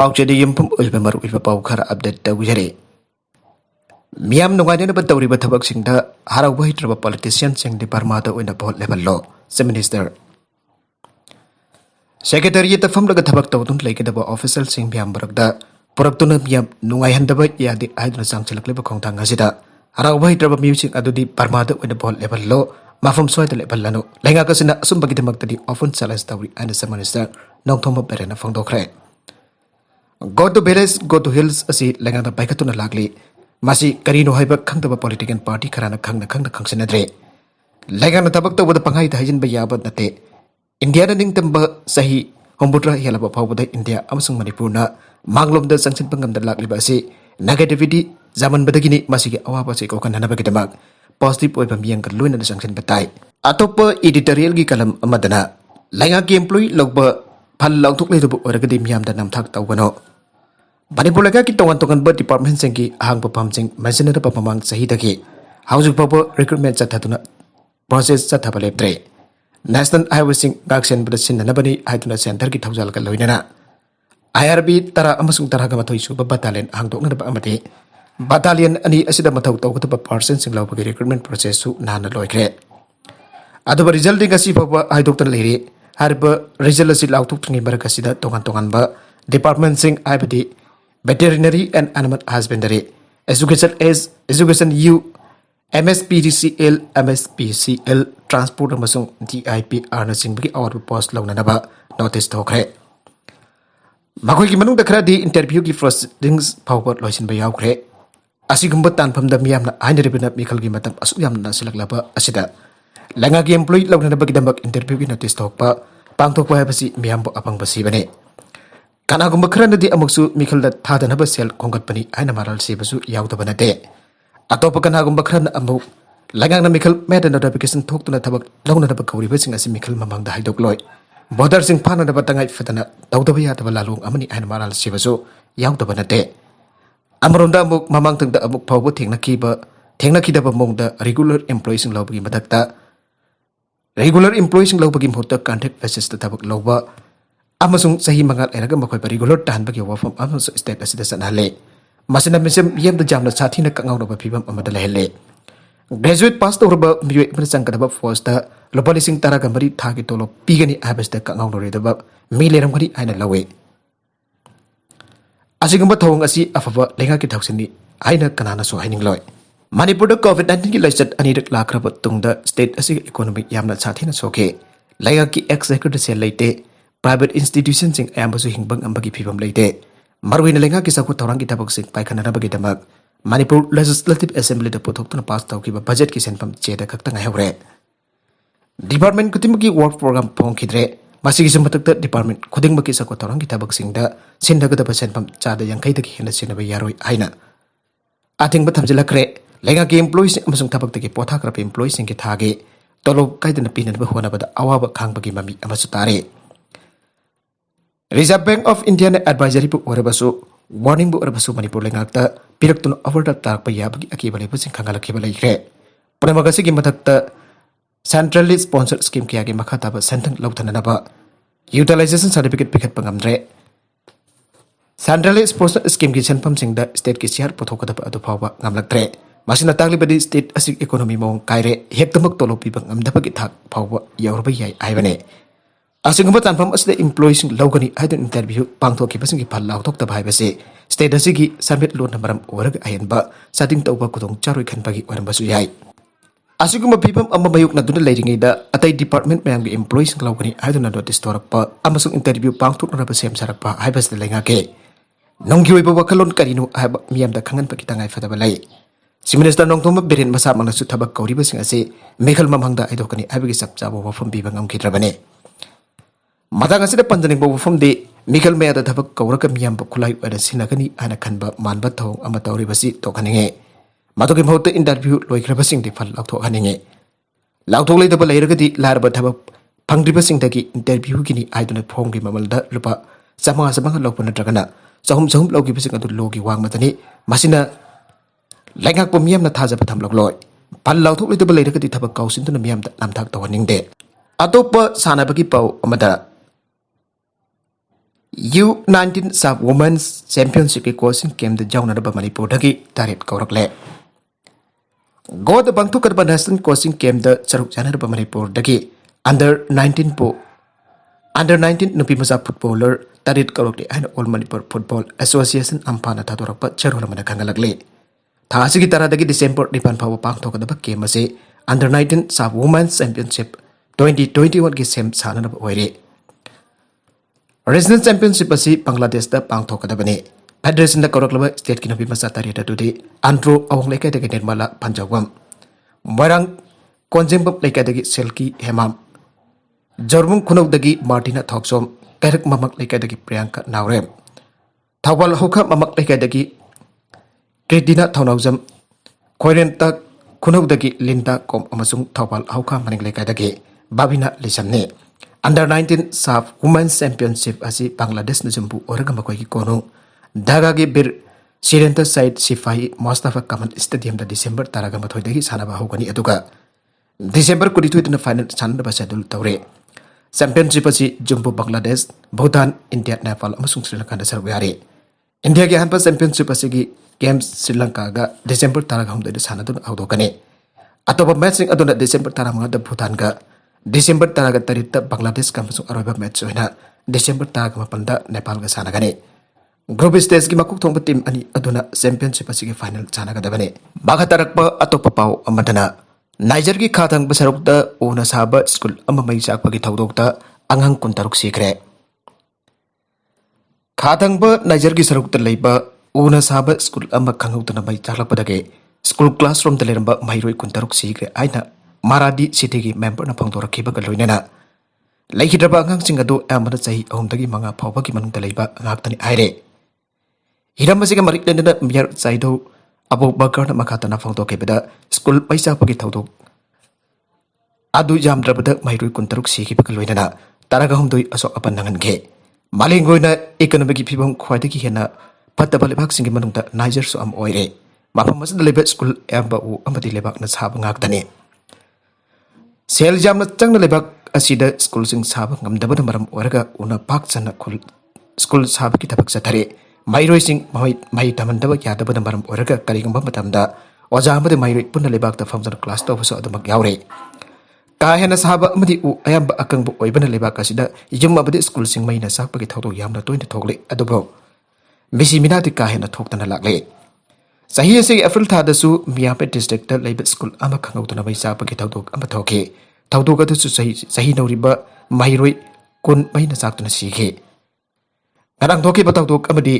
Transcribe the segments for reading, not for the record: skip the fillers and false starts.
पाउचेदी यमफम उल्बे मरु उल्बे पाउ खरा update तौजरे मियाम नुगाइने बतौरिबा थबक सिंगदा हराउबा हिट्रबा politician सिंग दि बर्मादा ओइना vote level low से मिनिस्टर सेक्रेटरीट फमलगा थबक तौदुन लेगदबा ऑफिशियल सिंग मियाम बरकदा पुरक्तुना मियाम नुगाइहंदबा यादि आइदुना सांगचलकलेबा खोंथांग असिदा हराउबा हिट्रबा music अदुदि बर्मादा ओइना vote level low माफम सोयदा level लनो लेंगा कसना असुंबगी दमक्तदि ऑफन चैलेंज तौरि आइना से minister नौथोम बेरेना फोंदोखरे Go to village, go to hills asi lenga paikatuna lagli masi karino haiba khangdaba political party kharana khangna khangsinadre lenga na tabak tawada pangai ta hajin ba yaba nate India na ningtamba sahi hombutra helaba phawbada India amasung Manipur na manglom da sangsin pangam da lagli ba asi negativity zaman badagini masi ge awaba se ko kan hanaba ge damak positive oiba miyang ka luina da sangsin batai atopa editorial gi kalam amadana lenga ki employee logba phal lawthuk le du oragadi miyam da namthak tawgano Manipur laga ki tongan ber department sengki ahang papam sing mentioned pa pamang sahi dagi housing papa recruitment chathatuna process chathabaleptre national highway sing action bada sinanabani haituna center ki thaujal ka loinana IRB tara amasung tara ga mathoi su battalion hangdokna ba amati battalion ani asida mathau tawgata person sing law ki recruitment process su nana loikre aduba result ding asi papa haidokta leiri harba result asi lautuk tngi barakasida tongan ba department sing ibd Veterinary and Animal Husbandry, Education U, MSPDCL, MSPCL, Transport amasung DIP Arnasing bagi award post launanaba notice tokre. Makoi ki manung dakra di interview ki first things power loisin ba yaukre. Asigumba tanpam da miyam na aina ribina mikal ki matam asu yam na silaklaba asida. Langa ki employee launanaba ki dambak interview ki notice tokpa pangtokpa basi miyam bo apang basi bane. Kana gumba kran di amuksu mikal da thada na basel kongat pani aina maral si basu yaw da banate atopa kana gumba kran amuk lagang na mikal meda notification thok tuna thabak lawna da bakawri basing asi mikal mamang da haidok loi border sing phana da batangai fatana dawda baya da balalung amani aina maral si basu yaw da banate amronda amuk mamang tang da amuk phawbo thengna ki da mong da regular employees sing lawbagi madakta regular employees sing lawbagi mhota contract basis da thabak lawba amasung sahi mangal eraga makhoi regular tan bagi wafam amasung state asida sanale masina misem yem da jamna sathi na kangau no bapibam amada lehele graduate pass to roba miwe presang kadaba force da lopalising taraga mari thagi tolo pigani abes da kangau no redaba mi leram gari aina lawe asigumba thong asi afaba lenga ki thaksini aina kanana so haining loy Manipur da COVID-19 ki laisat anirak lakraba tungda state asi economic yamna sathi na soke lenga ki executive se leite private institutions sing ayambasu hingbang ambagi phibam leite marwina lenga ki saku thorang ki tabak sing paikana bagi damak Manipur Legislative Assembly da pothokna pass tau ki budget ki senpam cheda khakta ngai hore department kutim ki work program pong khidre masigi sumbatak department khuding baki saku thorang ki tabak sing da sindaga da senpam chada yang kai da ki hena sinaba yaroi aina ating batham jilakre lenga ki employees amasung tabak da ki pothakra employees sing ki thage tolob kaidana pinan ba hona bada awaba khang bagi mami amasu tare Reserve Bank of India na advisory bu orabasu warning bu orabasu Manipur lengakta piraktun overta tak paya bagi akibale bu sing khangala kibale ikre pramagasi ki matakta centrally sponsored scheme ki age makhata ba sentang lauthana ba utilization certificate pikat pangamdre centrally sponsored scheme ki senpam sing da state ki share pothokada ba adu phawa ngamlaktre masina tagli badi state asik economy mong kaire hektamak tolo pi bang amdaba ki thak phawa yawrba yai aibane Asingumba tanpam asida employees lawgani aidin interview pangtho ki pasing ki phal lawthok ta bhai base state asigi submit loan namaram orag ayan ba setting tawba kudong charoi khan bagi waram basu yai asigumba pipam amma mayuk na dun leiringai da atai department mayam gi employees lawgani aidin notice torak pa amasung interview pangthok na ba sem sarak pa hai bas lenga ke nonggi oi ba wakalon karinu haba miyam da khangan pa kitangai fada balai si minister nongthom berin masa mangna su thabak kauri basing ase mekhal mamangda aidokani abigi sapchabo wafam bibangam khidrabane Matang asida panjaning bawa form de Mikal Maya da thabak kauraka miyam ba kulai ada sinagani ana khanba manba thong ama tawri basi to khaninge matoki mhot interview loikra basing de phal laktho khaninge laktho lei da ba leiraga di larba thabak phangri basing dagi interview gini aiduna phong gi mamal da lupa samanga lokpana dragana sahum logi basing adu logi wang matani masina lengak pa miyam na thaja patham lokloi phal laktho lei da ba leiraga di thabak kausin tuna miyam da namthak to khaning de atopa sana bagi pau amada U19 Sub Women's Championship की coaching came the जाउन रब मणिपुर दगी तारीफ कौरकले गोद बंगथु करबा national coaching came the चरुक जान रब Manipur दगी under 19 नुपी मजा footballer तारीफ कौरकले एन ऑल मणिपुर फुटबॉल एसोसिएशन अम्फाना थादोरप चरुल मन खंगलगले थासी की तरह दगी दिसंबर 9 फाव पांगथोकदब केम से अंडर 19 सब वुमेन्स चैंपियनशिप 2021 की सेम सानब होइरे रीजनल चैंपियनशिप असी बांग्लादेश दा पांगथोकदबने फेडरेशन दा कौरकलब स्टेट की नबी मसा तारीट अदुदि आंट्रो अवंग लेकायदगी निर्मला पंजावम मोरंग कोंजेंबब लेकायदगी सेल्की हेमाम जरमुंग खुनौदगी मार्टिना थॉक्सोम कैरक ममक लेकायदगी प्रियंका नावरेम थावल होखा ममक लेकायदगी क्रेडिना थौनावजम खोरेंता खुनौदगी लिंदा कोम अमसुंग थावल होखा मनिंग लेकायदगी बाबिना लिसमने अंडर 19 साफ वुमेन्स चैंपियनशिप असी बांग्लादेश नजम्बू और मकोई कोनु धागा की बिर सिरेंटर साइड सिपाही मुस्तफा कमल स्टेडियम दा दिसंबर 13 सानबा होगनी अदुगा दिसंबर 22 फाइनल सानबा शेड्यूल तौरे चैंपियनशिप असी जम्बू बांग्लादेश भूटान इंडिया नेपाल अमसुंग श्रीलंका दा सरव यारे इंडिया के हनपा चैंपियनशिप असी की गेम्स श्रीलंका गा दिसंबर 13 सानदुन हौदोकने अतोबा मैचिंग अदुना दिसंबर 15 भूटान का दिसंबर 13 बांग्लादेश का अरब मैच होना दिसंबर 18 नेपाल का सानगने ग्रुप स्टेज की मकुक थोंब टीम अनि अदुना चैंपियनशिप असि की फाइनल सानगदबने बागा तरक अतोप पाव अमदना नाइजर की खाथंग बसरुक ओना साब स्कूल मई चाकपगी थौदोक अंगंग कुंतरुक सीखरे खाथंग नाइजर की सरुक ओना साब स्कूल खंगौतना मई चाकलपदगे स्कूल क्लासरूम लेरब महिरोई कुंतरुक सीखरे आइना मारादी सिटी की मेंबर ना फोंदोरखिबग लोइनेना लेखिद्रब अंगांगसिंग अदु अमन चाही अहुमदगी मंगा फावबगी मनुंग लेबा अंगाक्तनी आइरे हिरमसिग मरिक लेना मियर चाइदो अबो बकर मखातना फोंदोकेबदा स्कूल पैसापगी थौदोक अदु यामद्रबद महिरुई कुंतरुक सीखिबग लोइनेना तारागा हुमदोई असोक अपन नंगनगे मालिंगोइना इकोनॉमिक फिबम ख्वाइदगी हेना फत्तबा लेबाकसिंग मनुंग नाइजर सो अम ओइरे माफम मसद लेबा स्कूल एम्बा उ अमदि लेबाकना साब अंगाक्तनी सेल जामना चंगना लेबाक असिदा स्कूल सिंग साब ngमदबद मरम ओरगा उना पाक चना खुल स्कूल साब की थबक सथरे माइरोई सिंग माइ तमनदब यादबद मरम ओरगा करिगंबा मतमदा ओजा अमदे माइरोई पुन लेबाक द फंक्शन क्लास तोबसो अदमक यावरे का हेना साब अमदि उ अयब अकंग ओइबन लेबाक असिदा यम अबदे स्कूल सिंग माइना साकपगी थौदो यामना तोइन थोगले अदबो मिसी मिनादि का हेना थोक्तना लागले सही से अप्रैल थादसु मियापे डिस्ट्रिक्ट लेब स्कूल अमा खंगौतना मै चाकपगी थौदोक अमा थोके थौदोक अदुसु सही नौरिबा महिरोई कुन मैना चाकतना सीखे गरंग थोके बतौदोक अमदि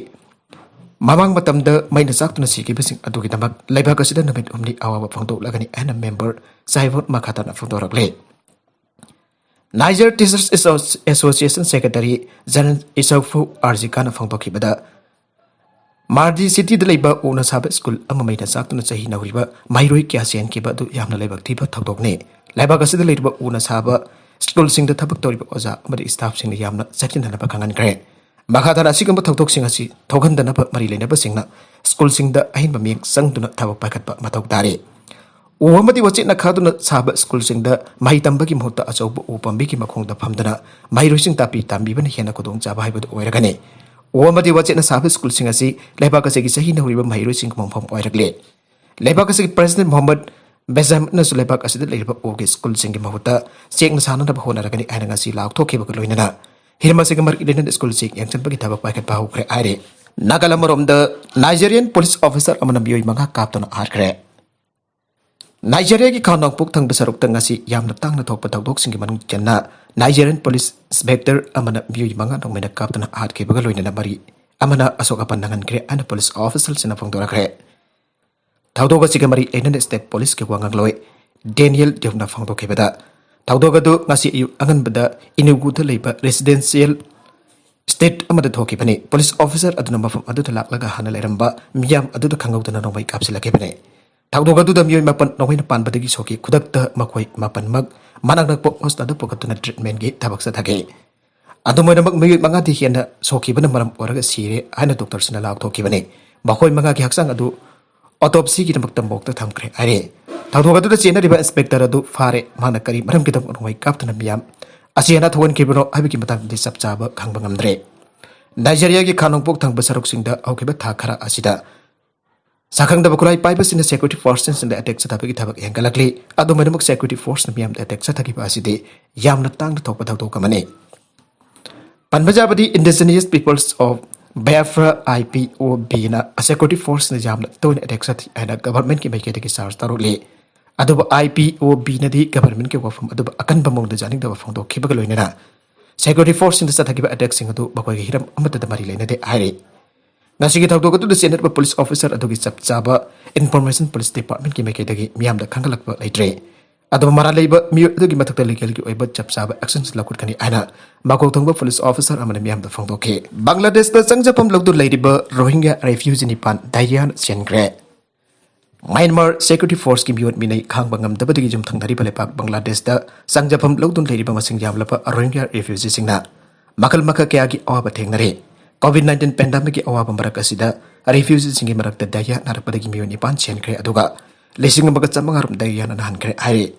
ममांग मतमद मैना चाकतना सीखे बिसिंग अदुगी दमक लेबाक असिदा नमित उमनि आवाबा फोंदोक लगनी एन मेंबर साइबोट मखातना फोंदोरकले Niger teachers association secretary general Issoufou आरजिकाना फोंदोकिबदा मार्जी सिटी लेबा ओना साब स्कूल मैना चाकतना चाही नौरिबा महिरोई क्या सेन के बदु यामना लेबाक थिबा थौदोकने लेबाक असिदा लेबा ओना साब स्कूल सिंग द थबक तौरिबा ओजा अमदि स्टाफ सिंग यामना चकिननबा खंगनग्रे मखादाना सिगंबा थौदोक सिंग असि थौगनदनबा मरि लेनबा सिंगना स्कूल सिंग द अहिनबा मियंग संगदुना थबक पाखतबा मथौक तारे ओमदि वचिना खादुना साब स्कूल सिंग द माहि तंबगी मोहता अचौब ओपंबी की मखोंग द फमदना महिरोई सिंग तापी तांबीबन हेना खुदोंग चाबा हाइबद ओइरगने ओमदि वचिना साब स्कूल सिंग असि लेबाक असि सही नौरिबा महिरोई सिंग ममफम ओइरगले लेबाक असि प्रेसिडेंट मोहम्मद बेजाम नसु लेबाक असि लेबा ओगे स्कूल सिंग महुता चेक सानना होनरगनी आइना ngasi लाउथोकेबग लोइनना हिरमसिग मर इलेन स्कूल सिंग यंगचनबगी थबक पाइखत बाहुखरे आइरे नागालमरोम द नाइजेरियन पुलिस ऑफिसर अमन बियोई मंगा कापतना हारखरे नाइजेरिया की खानोंग पुक थंग बसरुक ngasi यामना तांगना थोकप थौदोक सिंग मनुंग चन्ना नाइजेरियन पुलिस इंस्पेक्टर अमन बियोई मंगा नोंमेना कापतना हारखेबग लोइनना मरी अमना अशोक अपन नंगनखरे अन पुलिस ऑफिसर सिना फोंदोरखरे थौदोक सिग मरी लेनन स्टेट पुलिस के वांगंग लोय डेनियल देवना फोंदोकेबदा थौदोक अदु ngasi अयु अंगनबदा इनुगुद लेबा रेसिडेंशियल स्टेट अमद थोकिबने पुलिस ऑफिसर अदुना मफम अदुदा लाक्लगा हाना लेरंबा मियाम अदुदा खंगौदना नोंमै कापसिलकेबने थौदोक अदुदा मियोय मपन नोंमैना पानबदगी सोकी खुदक्ता मखोय मपन मग मानंगनक हॉस्पिटल पुकतुना ट्रीटमेंट गे थबक सथगे अदुमैनमक मियोय मंगादि हेना सोकीबना मरम ओरगा सिरे हाना डॉक्टर सिना लाक्थोकिबने मखोय मंगा की हक्संग अदु ऑटोप्सी की दमक तंबोक थमखरे अरे थौदोक अदुदा चेनरिबा इंस्पेक्टर अदु फारे माना करी मरम किदम नोंमै कापतुना मियाम असिना थोन केबनो हाबिकी मतंग दि सबचाबा खंगबा ngamdre Nigeria ki Khanongpok thang basarok singda aukiba tha khara asida Sakang da bakulai paiba sina security forces in the attack sa tabagi tabak yang galakli ado manamuk security force na miyam attack sa thaki aside yam na tang thok pa thok kamane Panbajabadi Indigenous Peoples of Biafra IPOB na a security force na jam na to attack sa ana government ki mai ke ki sars tarule ado IPOB na di government ke wafam ado akan bamong da janing da wafam do khibaga loina na security force in the sa thaki attack sing ado bakoi hiram amata da mari leina de haire Nasi kita tahu tu senior police officer atau kisah caba information police department kimi kaya dagi miam dah kangkalak ba laitre. Atau marah lagi ba miu tu kimi tak terlegi lagi oi ba cap caba action selakut kani ana. Bakau tunggu police officer amana miam dah fang toke. Bangladesh dah sangja pam log tu lagi ba Rohingya refugee ni pan Daiyan Sengre. Myanmar security force kimi yot minai khang bangam dapat dagi jum thang dari balepak Bangladesh dah sangja pam log tu lagi ba masing jam lapa Rohingya refugee singna. Makal maka kaya ki awa ba theng nari. COVID-19 pandemic ki awa pembarak asida refugees singi marak da daya narapadagi miyon ipan chen kre aduga lesing magat samang harum daya na han kre ai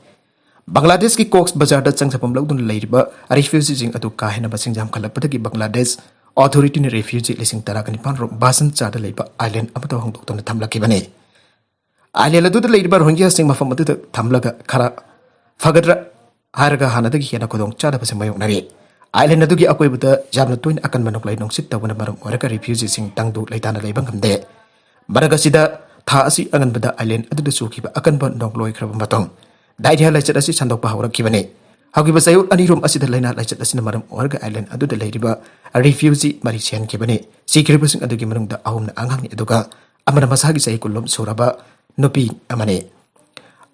Bangladesh ki Cox Bazar da chang sapam lagdun leiba refugees sing adu ka hena basing jam khalapatagi Bangladesh authority ni refugee lesing tarakani pan ro basan cha da leiba island amato hong tok ton thamlaki bane island adu da leiba Rohingya sing mafam adu thamlaga khara fagadra harga hanadagi hena kodong cha da basing mayong nari Island adu ki akoi buta jamna tuin akan manok lai nongsit tawna maram oraka refugee sing tangdu laitana laibang kamde baraga sida tha asi angan bada island adu da suki ba akan ban dong loi khrab matong dai dia laichat asi sandok ba hawra kibane hagi ba sayu ani rum asi da laina laichat asi maram oraka island adu da lairiba refugee mari chen kibane sikribu sing adu ki manung da ahum na anghang ni aduga amana masagi sai kulum suraba nopi amane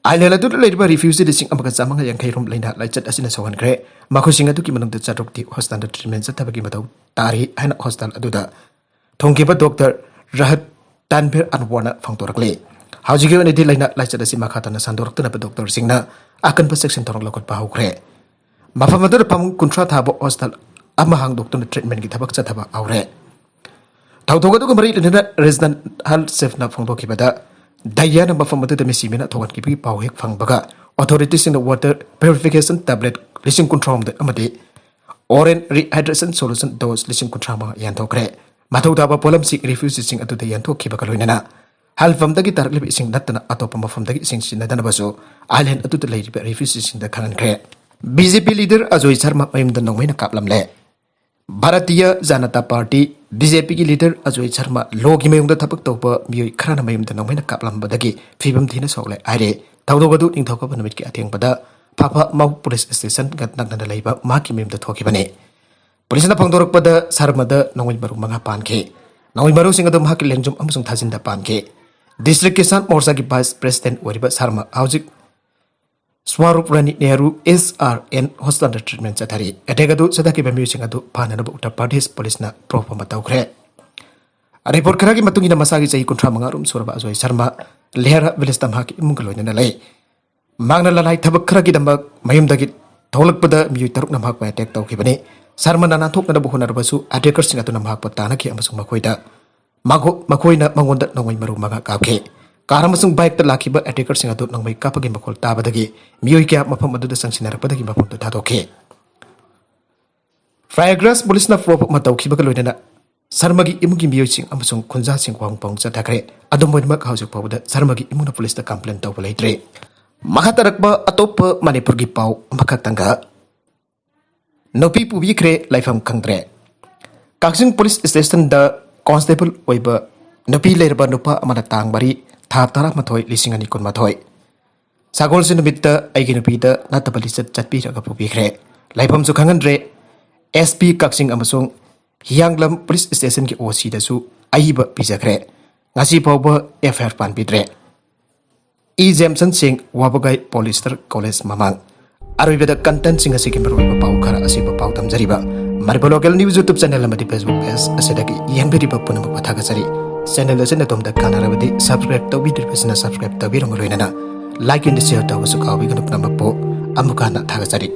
Island adu leiba refugee de sing amaka samanga yang khairum laina laichat asina sawan kre makhu sing adu ki manung de chatrok ti hostan treatment sa tabagi matau tari hana hostal adu da thongkiba doctor rahat tanber anwana phangtorakle haujige ani di laina laichat asi makha tana sandorok tana doctor singna akan pa section torong lokot pa hukre mafam adu pam kuntra thabo hostal ama hang doctor treatment ki thabak cha thaba aure thawthoga du mari lena resident health safe na phangtokiba da Dayana mafam adu mesi mena thogan ki pau hek phang baga authorities in the water purification tablet lising control de amade orange rehydration solution dose lising control ma yan thokre mathau da ba polam sik refugees sing adu de yan thokhi baga loina hal fam dagi tar lebe sing natna atop mafam dagi sing sin dana baso island adu de lei refugees sing da khanan kre BJP leader Ajoy Sharma mayum da nongmena kaplam le Bharatiya Janata Party BJP ki leader Ajoy Sharma logi mayung da thapak topa mioi khrana mayum da nongmena kaplam badagi phibam thina sokle aire tawdogadu ningthok ba namit ki atheng bada papa mau police station gat nakna leiba ma ki mayum da thoki bane police na phangdorok pada Sharma da nongoi baru manga pankhe nongoi baru singa da ma ki lengjum amusung thajin da pankhe district kisan morcha ki vice president wariba Sharma aujik Swarup Rani Nehru SRN Hospital Treatment Chathari Ategadu Sadaki Bamusing Adu Pananabu Uttar Pradesh Police na Profa Mataukre Report Karaki Matungina Masagi Jai Kontra Mangarum Suraba Azoy Sharma Lehra Vilestam Haki Mungaloina Lay Magna Lalai Tabak Kraki Dambak Mayum Dagit Tolak Pada Miyu Taruk Namhak by Attack Taukibane Sarma Nana Tok Nadabuhuna Basu Atakers Singatu Namhak Patanaki Amasung Makoida Makoina Mangonda Nongway Maru Maga Kapke Karamasung baik terlakiba attacker sing atut nang may kapagin bakol tabadagi miyoy kaya mapam adu da sang sinarapadagi mapam to tatoke Firegrass police na flow mataw kibagaloy na sarmagi imugi miyoy sing amasung kunza sing wangpong sa takre adong moy maghawsik pawda sarmagi imu na police na complaint taw balay tre makatarak ba atop Manipur gi paw makatangga nopi pubikre laifam kangdre Kaksing police station da constable oiba nopi lerba nupa amana tang bari Thap tarak mathoi lising ani kun mathoi Sagol sin bitta aigin pita natabali sat chatpi raga pubikre laifam su khangan re SP Kaksing amasung Hianglam police station ki OC da su aiba pijakre ngasi pawba FR pan pitre E Jameson Singh Wabagai Polyester College mamang aribeda content sing asiki maroi pau khara asiba pau tamjariba marba local news YouTube channel amadi Facebook page asedagi yangberi bapuna pathaga sari channel asena tomda kanarabadi subscribe tobi dirpesna subscribe tobi rongoloina like and share tawasu kawi ganu nampo amukana thaga sari